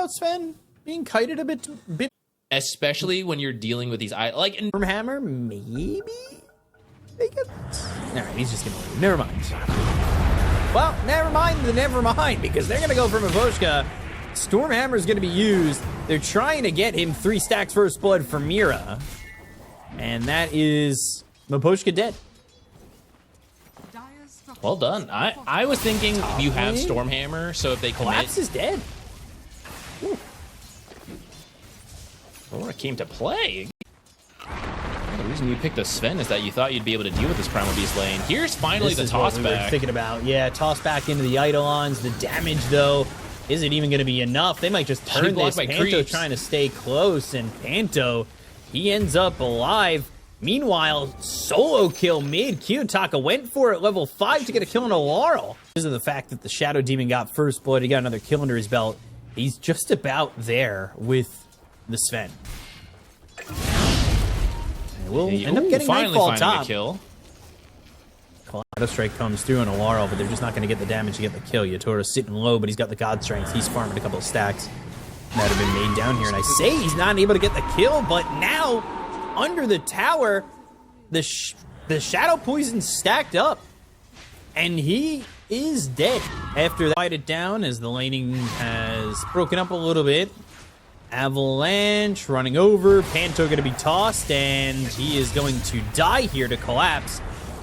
about Sven being kited a bit. Especially when you're dealing with these, like, in Stormhammer, maybe? Alright, he's just gonna leave. Never mind. Well, never mind, because they're gonna go for Miposhka. Stormhammer's gonna be used. They're trying to get him 3 stacks first blood for Mira. And that is Miposhka dead. Well done. I was thinking you have Stormhammer, so if they commit... Collapse is dead. Ooh. Aurora came to play. The reason you picked the Sven is that you thought you'd be able to deal with this Primal Beast lane. Here's finally the toss back. We were thinking about, yeah, toss back into the Eidolons. The damage, though, isn't even going to be enough. They might just turn this. Panto trying to stay close, and Panto, he ends up alive. Meanwhile, solo kill mid. Kiyotaka went for it level 5 to get a kill on a Laurel. Because of the fact that the Shadow Demon got first blood, he got another kill under his belt. He's just about there with the Sven. And we'll end up getting Nightfall top. A kill. Shadow Strike comes through on a Laurel, but they're just not going to get the damage to get the kill. Yatoro's sitting low, but he's got the God Strength. He's farming a couple of stacks that have been made down here. And I say he's not able to get the kill, but now, under the tower, the Shadow Poison stacked up. And he is dead. After that, fight it down as the laning has broken up a little bit. Avalanche running over. Panto going to be tossed, and he is going to die here to collapse.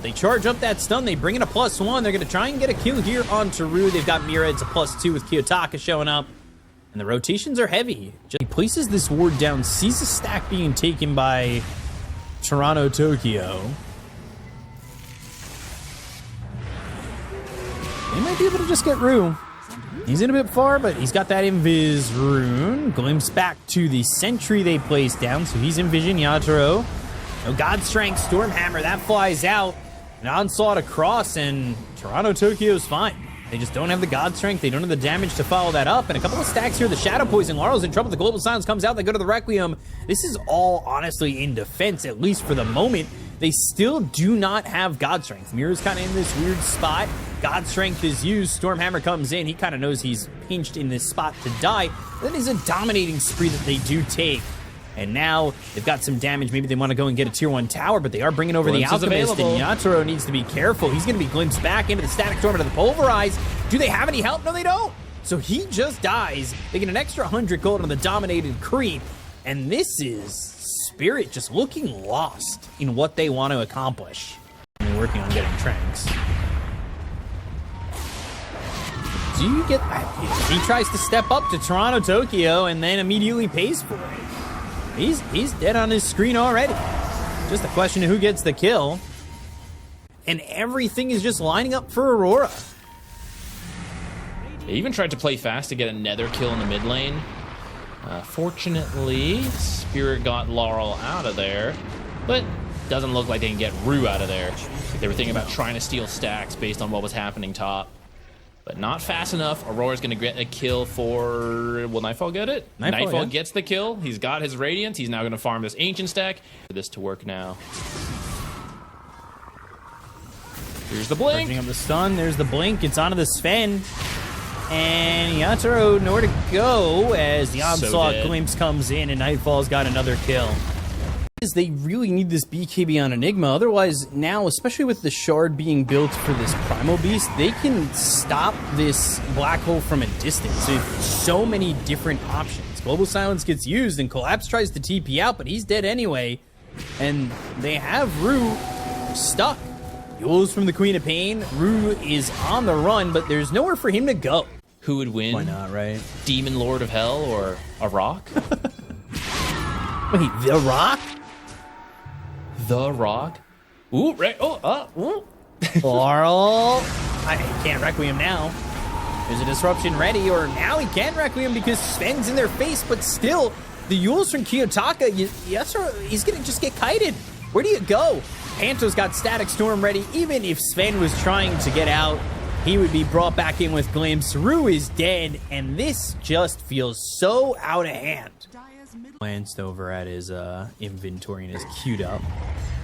They charge up that stun. They bring in a +1. They're going to try and get a kill here on Teru. They've got Mira. It's a +2 with Kiyotaka showing up. And the rotations are heavy. He places this ward down, sees a stack being taken by Toronto Tokyo. They might be able to just get Rue. He's in a bit far, but he's got that Invis rune. Glimpse back to the sentry they placed down, so he's in vision. Yatoro. No God Strength, Stormhammer, that flies out. An onslaught across, and Toronto Tokyo's fine. They just don't have the God Strength. They don't have the damage to follow that up. And a couple of stacks here. The Shadow Poison. Laurel's in trouble. The Global Silence comes out. They go to the Requiem. This is all, honestly, in defense, at least for the moment. They still do not have God Strength. Mira's kind of in this weird spot. God Strength is used. Stormhammer comes in. He kind of knows he's pinched in this spot to die. That is a dominating spree that they do take. And now they've got some damage. Maybe they want to go and get a tier 1 tower, but they are bringing over the Alchemist, and Yatoro needs to be careful. He's going to be glimpsed back into the Static Storm, into the Pulverize. Do they have any help? No, they don't. So he just dies. They get an extra 100 gold on the dominated creep. And this is Spirit just looking lost in what they want to accomplish. And they're working on getting Tranks. Do you get that? He tries to step up to Toronto Tokyo and then immediately pays for it. He's dead on his screen already. Just a question of who gets the kill. And everything is just lining up for Aurora. They even tried to play fast to get another kill in the mid lane. Fortunately, Spirit got Laurel out of there, but doesn't look like they can get Rue out of there. They were thinking about trying to steal stacks based on what was happening top. But not fast enough. Aurora's going to get a kill for... Will Nightfall get it? Nightfall gets the kill. He's got his Radiance. He's now going to farm this Ancient stack for this to work now. Here's the blink. Charging up the stun. There's the blink. It's onto the Sven. And Yatoro nowhere to go as the Onslaught Glimpse comes in and Nightfall's got another kill. They really need this BKB on Enigma. Otherwise, now, especially with the shard being built for this Primal Beast, they can stop this black hole from a distance. They have so many different options. Global Silence gets used, and Collapse tries to TP out, but he's dead anyway. And they have Rue stuck. Yules from the Queen of Pain. Rue is on the run, but there's nowhere for him to go. Who would win? Why not, right? Demon Lord of Hell or a Rock? Wait, the Rock? The Rock? Ooh, right. Ooh. Laurel. I can't Requiem now. There's a disruption ready, or now he can Requiem because Sven's in their face, but still, the Yules from Kiyotaka, he's going to just get kited. Where do you go? Panto's got Static Storm ready. Even if Sven was trying to get out, he would be brought back in with Glimpse. Rue is dead, and this just feels so out of hand. Glanced over at his inventory and is queued up.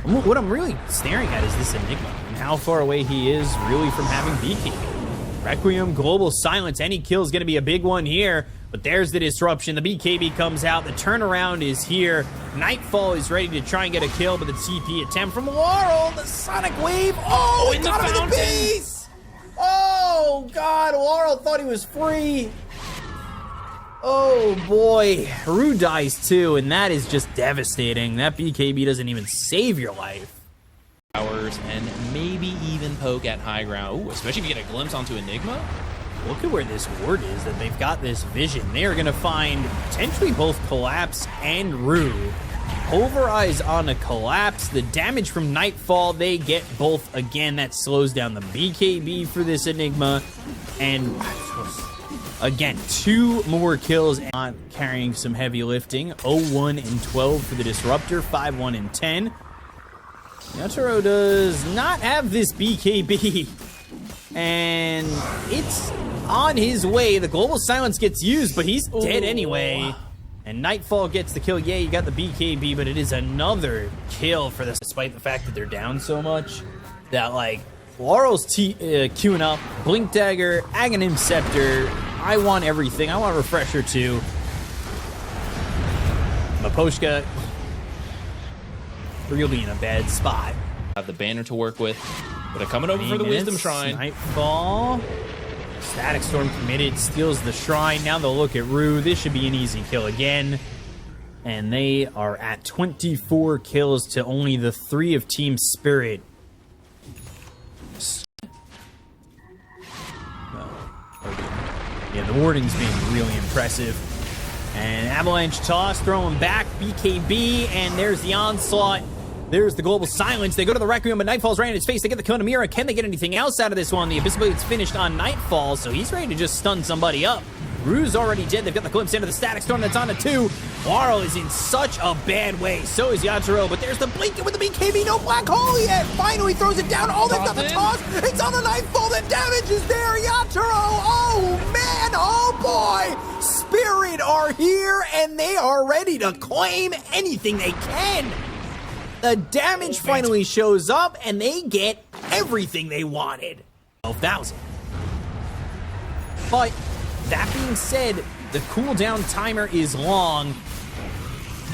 What I'm really staring at is this Enigma and how far away he is really from having BKB. Requiem, Global Silence, any kill is going to be a big one here. But there's the disruption. The BKB comes out. The turnaround is here. Nightfall is ready to try and get a kill, but the TP attempt from Laurel. The Sonic Wave. Oh, it got him in the base. Oh, God. Laurel thought he was free. Oh, boy. Rue dies, too, and that is just devastating. That BKB doesn't even save your life. Hours and maybe even poke at high ground. Ooh, especially if you get a glimpse onto Enigma. Look at where this ward is, that they've got this vision. They are going to find potentially both Collapse and Rue. Overeyes on a Collapse. The damage from Nightfall, they get both again. That slows down the BKB for this Enigma. And again, 2 more kills. Not carrying some heavy lifting. 0-1 and 12 for the Disruptor. 5-1 and 10. Yatoro does not have this BKB. And it's on his way. The Global Silence gets used, but he's dead anyway. And Nightfall gets the kill. Yeah, you got the BKB, but it is another kill for this, despite the fact that they're down so much. That, like, Laurel's queuing up. Blink Dagger, Aghanim Scepter. I want everything. I want Refresher too. Maposhka really in a bad spot. Have the banner to work with. But coming over for the Wisdom Shrine. Nightfall. Static Storm committed. Steals the Shrine. Now they'll look at Rue. This should be an easy kill again. And they are at 24 kills to only the 3 of Team Spirit. Yeah, the Warden's being really impressive. And Avalanche Toss, throwing back. BKB. And there's the Onslaught. There's the Global Silence. They go to the Requiem, but Nightfall's right in his face. They get the kill on Mira. Can they get anything else out of this one? The Abyss Blade's finished on Nightfall, so he's ready to just stun somebody up. Rue's already dead. They've got the glimpse into the Static Storm that's on a 2. Laurel is in such a bad way. So is Yatoro, but there's the Blinking with the BKB. No Black Hole yet. Finally throws it down. Oh, they've got the toss. It's on the Nightfall. The damage is there. Yatoro. Oh, man. Oh, boy. Spirit are here, and they are ready to claim anything they can. The damage finally shows up, and they get everything they wanted. 12,000. But that being said, the cooldown timer is long.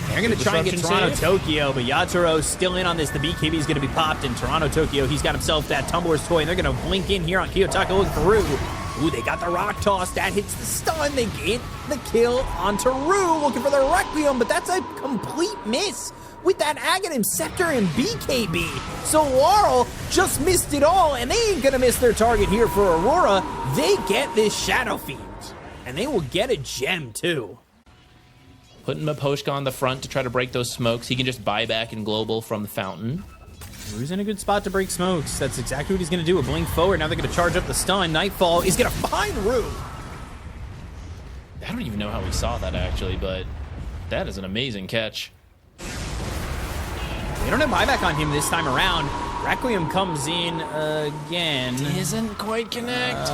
They're going to try and get Toronto-Tokyo, but Yaturo's still in on this. The BKB is going to be popped, and Toronto-Tokyo, he's got himself that Tumbler's Toy, and they're going to blink in here on Kiyotaka looking for Rue. Ooh, they got the Rock Toss. That hits the stun. They get the kill onto Rue, looking for the Requiem, but that's a complete miss with that Aghanim Scepter and BKB. So Laurel just missed it all, and they ain't gonna miss their target here for Aurora. They get this Shadow Fiend, and they will get a gem too. Putting Maposhka on the front to try to break those smokes. He can just buy back in Global from the Fountain. Rue's in a good spot to break smokes. That's exactly what he's gonna do. A blink forward. Now they're gonna charge up the stun. Nightfall is gonna find Rue. I don't even know how we saw that actually, but that is an amazing catch. They don't have buyback on him this time around. Requiem comes in again. Doesn't quite connect.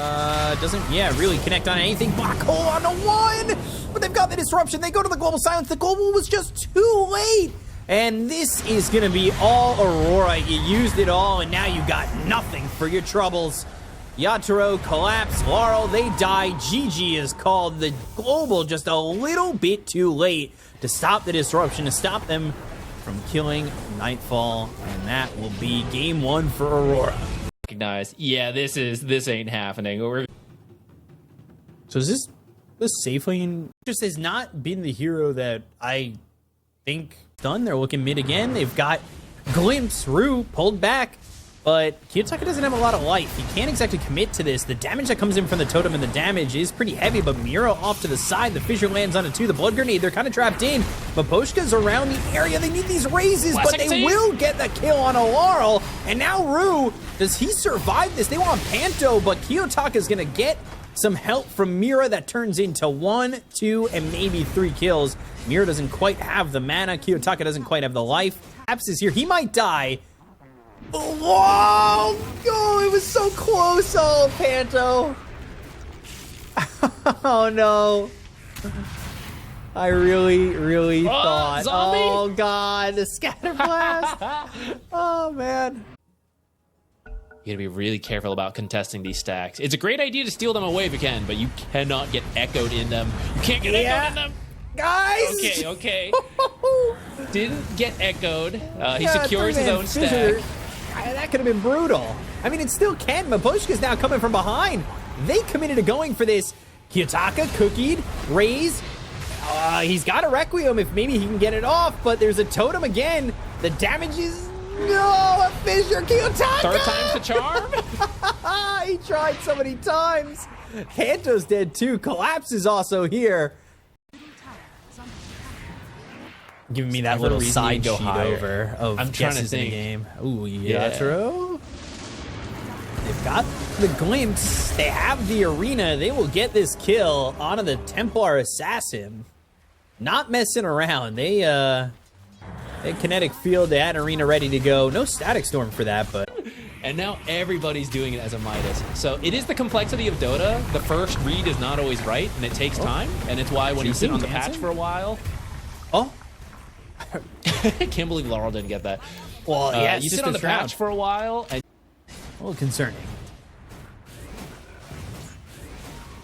Doesn't, really connect on anything. Black Hole on a 1! But they've got the disruption. They go to the Global Silence. The Global was just too late. And this is going to be all Aurora. You used it all, and now you got nothing for your troubles. Yatoro, Collapse, Laurel, they die. GG is called. The Global just a little bit too late to stop the disruption, to stop them from killing Nightfall, and that will be game 1 for Aurora. Recognize, yeah, this ain't happening. So is this safe lane just has not been the hero that I think done. They're looking mid again. They've got Glimpse, Rue pulled back, but Kiyotaka doesn't have a lot of life. He can't exactly commit to this. The damage that comes in from the totem and the damage is pretty heavy, but Mira off to the side. The Fissure lands on it too. The Blood Grenade, they're kind of trapped in. Maposhka's around the area. They need these raises, but they will get the kill on a Laurel. And now Rue, does he survive this? They want Panto, but Kiyotaka's going to get some help from Mira that turns into 1, 2, and maybe 3 kills. Mira doesn't quite have the mana. Kiyotaka doesn't quite have the life. Apps is here. He might die. Whoa! Oh, it was so close. Oh, Panto. Oh, no. I really thought. Zombie? Oh, God. The Scatter Blast. Oh, man. You gotta be really careful about contesting these stacks. It's a great idea to steal them away if you can, but you cannot get echoed in them. You can't get echoed in them. Guys! Okay. Didn't get echoed. He secures his own stack. That could have been brutal. I mean, it still can. Maboshka's now coming from behind. They committed to going for this. Kiyotaka, cookied, raise. He's got a Requiem if maybe he can get it off, but there's a totem again. The damage is... No, a Fissure, Kiyotaka! Third time's the charm? He tried so many times. Kanto's dead too. Collapse is also here. Giving me that little side sheet over of I'm trying to guesses in the think. game. Ooh, Yatoro. They've got the glimpse. They have the arena. They will get this kill onto the Templar Assassin. Not messing around. They had kinetic field. They had arena ready to go. No static storm for that, but... And now everybody's doing it as a Midas. So it is the complexity of Dota. The first read is not always right, and it takes time. And it's why when you sit on the patch for a while... Oh. I can't believe Laurel didn't get that. Well, yeah, you sit on the patch for a while, and... A little concerning.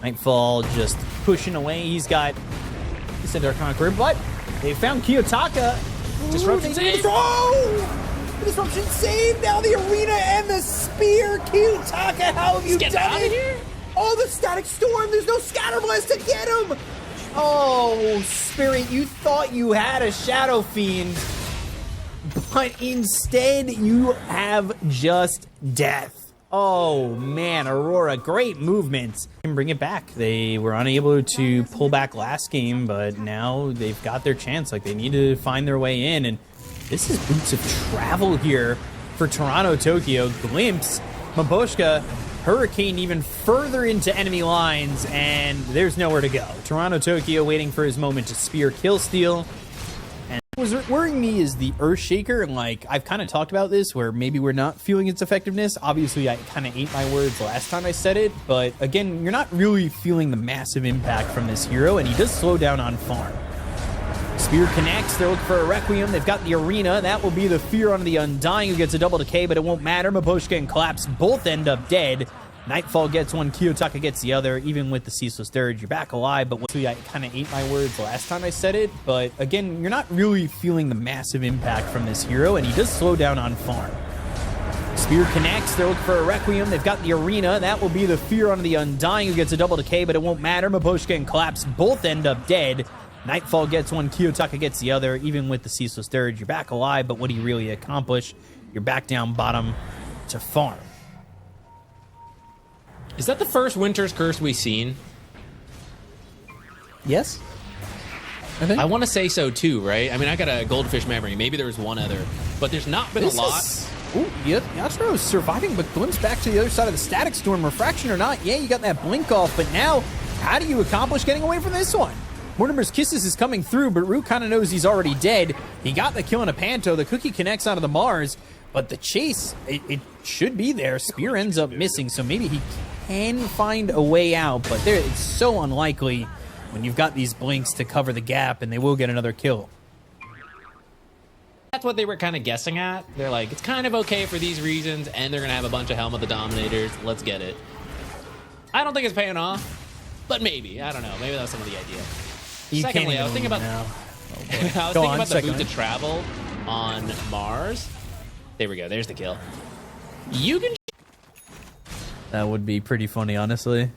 Nightfall just pushing away. He's got the Centaur Conqueror, but they found Kiyotaka. Disruption save! Oh! Disruption save! Now the arena and the spear! Kiyotaka, how have you done out it? Of here? Oh, the static storm! There's no scatter blast to get him! Oh, Spirit, you thought you had a Shadow Fiend, but instead you have just death. Oh, man, Aurora, great movements. Can bring it back. They were unable to pull back last game, but now they've got their chance. Like, they need to find their way in, and this is boots of travel here for Toronto, Tokyo. Glimpse, Maboshka, Hurricane even further into enemy lines, and there's nowhere to go. Toronto, Tokyo waiting for his moment to spear kill steal. And what was worrying me is the Earthshaker, and like I've kind of talked about this where maybe we're not feeling its effectiveness. Obviously, I kind of ate my words last time I said it, but again, you're not really feeling the massive impact from this hero, and he does slow down on farm. Spear connects. They're looking for a Requiem. They've got the arena. That will be the Fear on the Undying, who gets a double decay, but it won't matter. Maboshka and Collapse both end up dead. Nightfall gets one. Kiyotaka gets the other. Even with the Ceaseless Dirge, you're back alive. But I kind of ate my words last time I said it. But again, you're not really feeling the massive impact from this hero, and he does slow down on farm. Spear connects. They're looking for a Requiem. They've got the arena. That will be the Fear on the Undying, who gets a double decay, but it won't matter. Maboshka and Collapse both end up dead. Nightfall gets one, Kiyotaka gets the other. Even with the Ceaseless Dirge, you're back alive, but what do you really accomplish? You're back down bottom to farm. Is that the first Winter's Curse we've seen? Yes? I want to say so too, right? I mean, I got a goldfish memory. Maybe there was one other, but there's not been a lot. Ooh, yep, Yatoro is surviving, but glimpse back to the other side of the static storm. Refraction or not, yeah, you got that blink off, but now, how do you accomplish getting away from this one? Mortimer's Kisses is coming through, but Rue kind of knows he's already dead. He got the kill on a Panto. The cookie connects onto the Mars, but the chase, it should be there. Spear ends up missing, so maybe he can find a way out, but it's so unlikely when you've got these blinks to cover the gap, and they will get another kill. That's what they were kind of guessing at. They're like, it's kind of okay for these reasons, and they're going to have a bunch of Helm of the Dominators. Let's get it. I don't think it's paying off, but maybe. I don't know. Maybe that's some of the idea. Secondly, I was thinking about the boot to travel on Mars. There we go. There's the kill. You can... That would be pretty funny, honestly.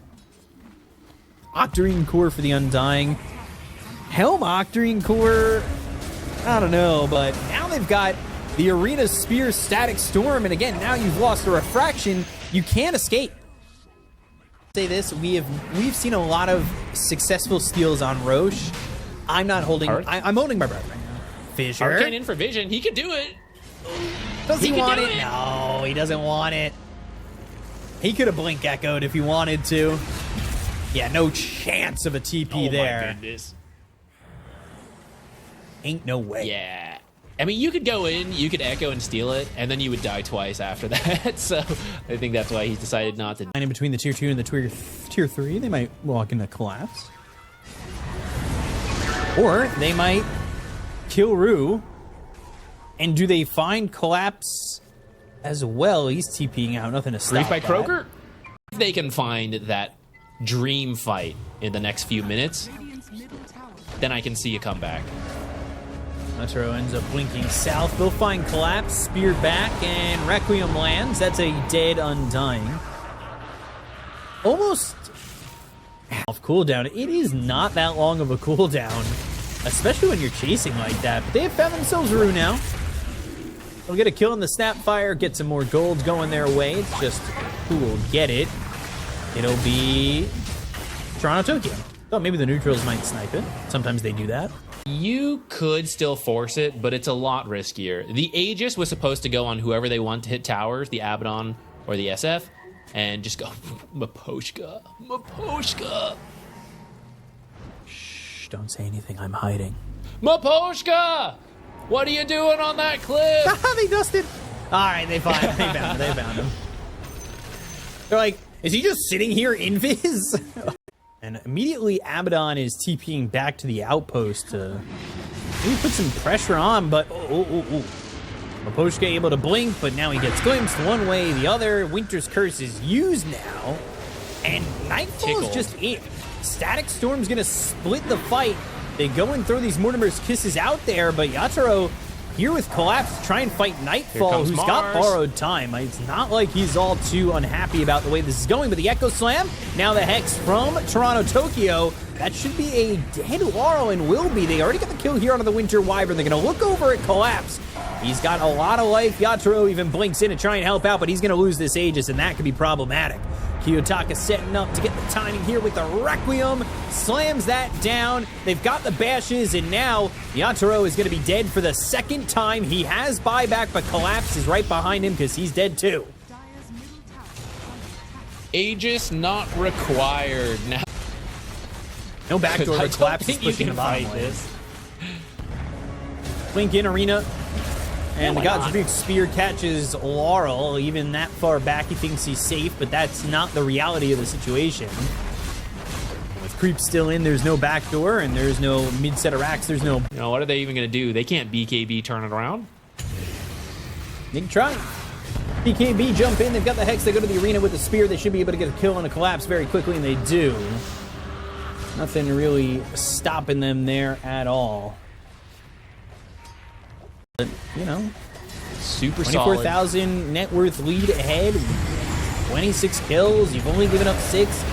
Octarine Core for the Undying. Helm Octarine Core, I don't know, but now they've got the Arena Spear Static Storm, and again, now you've lost a Refraction. You can't escape. Say this, we've seen a lot of successful steals on Roche. I'm not holding... I'm holding my breath right now. Fissure. Hurricane in for vision. He could do it. Does he want it? No, he doesn't want it. He could have blink echoed if he wanted to. Yeah, no chance of a TP there. Oh my goodness. Ain't no way. Yeah. I mean, you could go in, you could echo and steal it, and then you would die twice after that. So I think that's why he's decided not to. In between the tier 2 and the tier 3, they might walk into Collapse. Or they might kill Rue. And do they find Collapse as well. He's TPing out. Nothing to stop Grief by that. Croaker? If they can find that dream fight in the next few minutes, then I can see a comeback. Yatoro ends up blinking south. They'll find Collapse, speared back, and Requiem lands. That's a dead Undying. Almost half cooldown. It is not that long of a cooldown, especially when you're chasing like that. But they have found themselves Rue now. They'll get a kill in the Snapfire, get some more gold going their way. It's just who will get it. It'll be Toronto Tokyo. Thought maybe the neutrals might snipe it. Sometimes they do that. You could still force it, but it's a lot riskier. The Aegis was supposed to go on whoever they want to hit towers, the Abaddon or the SF, and just go, Maposhka, Maposhka. Shh, don't say anything, I'm hiding. Maposhka! What are you doing on that cliff? They dusted. All right, they found him. They found him. They're like, is he just sitting here invis? And immediately Abaddon is TPing back to the outpost to maybe put some pressure on, but Maposhka able to blink, but now he gets glimpsed one way, the other. Winter's Curse is used now, and Nightfall's just it. Static Storm's gonna split the fight. They go and throw these Mortimer's Kisses out there, but Yatoro here with Collapse to try and fight Nightfall, who's got borrowed time. It's not like he's all too unhappy about the way this is going, but the Echo Slam, now the Hex from Toronto Tokyo. That should be a dead Laurel, and will be. They already got the kill here onto the Winter Wyvern. They're going to look over at Collapse. He's got a lot of life. Yatoro even blinks in to try and help out, but he's going to lose this Aegis, and that could be problematic. Kiyotaka setting up to get the timing here with the Requiem. Slams that down. They've got the bashes, and now Yatoro is going to be dead for the second time. He has buyback, but Collapse is right behind him because he's dead too. Aegis not required. Now, no backdoor, but Collapse is pushing the bottom lane. Blink in arena. And the God's Rebuke Spear catches Laurel. Even that far back, he thinks he's safe, but that's not the reality of the situation. With Creep still in, there's no backdoor, and there's no mid-set of racks. There's no... You know, what are they even going to do? They can't BKB turn it around. They can try. BKB jump in. They've got the Hex. They go to the arena with the Spear. They should be able to get a kill on a Collapse very quickly, and they do. Nothing really stopping them there at all. But, you know, super solid. 24,000 net worth lead ahead. 26 kills. You've only given up 6.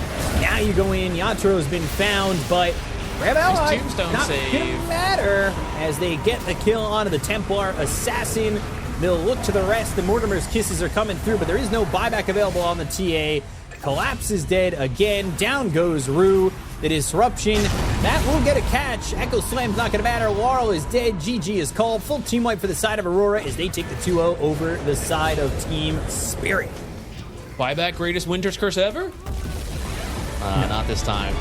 Now you go in. Yatoro's been found, but Red Ally not gonna matter as they get the kill onto the Templar Assassin. They'll look to the rest. The Mortimer's Kisses are coming through, but there is no buyback available on the TA. Collapse is dead again. Down goes Rue. The Disruption, that will get a catch. Echo Slam's not going to matter. Laurel is dead. GG is called. Full team wipe for the side of Aurora as they take the 2-0 over the side of Team Spirit. Buyback greatest Winter's Curse ever? Not this time.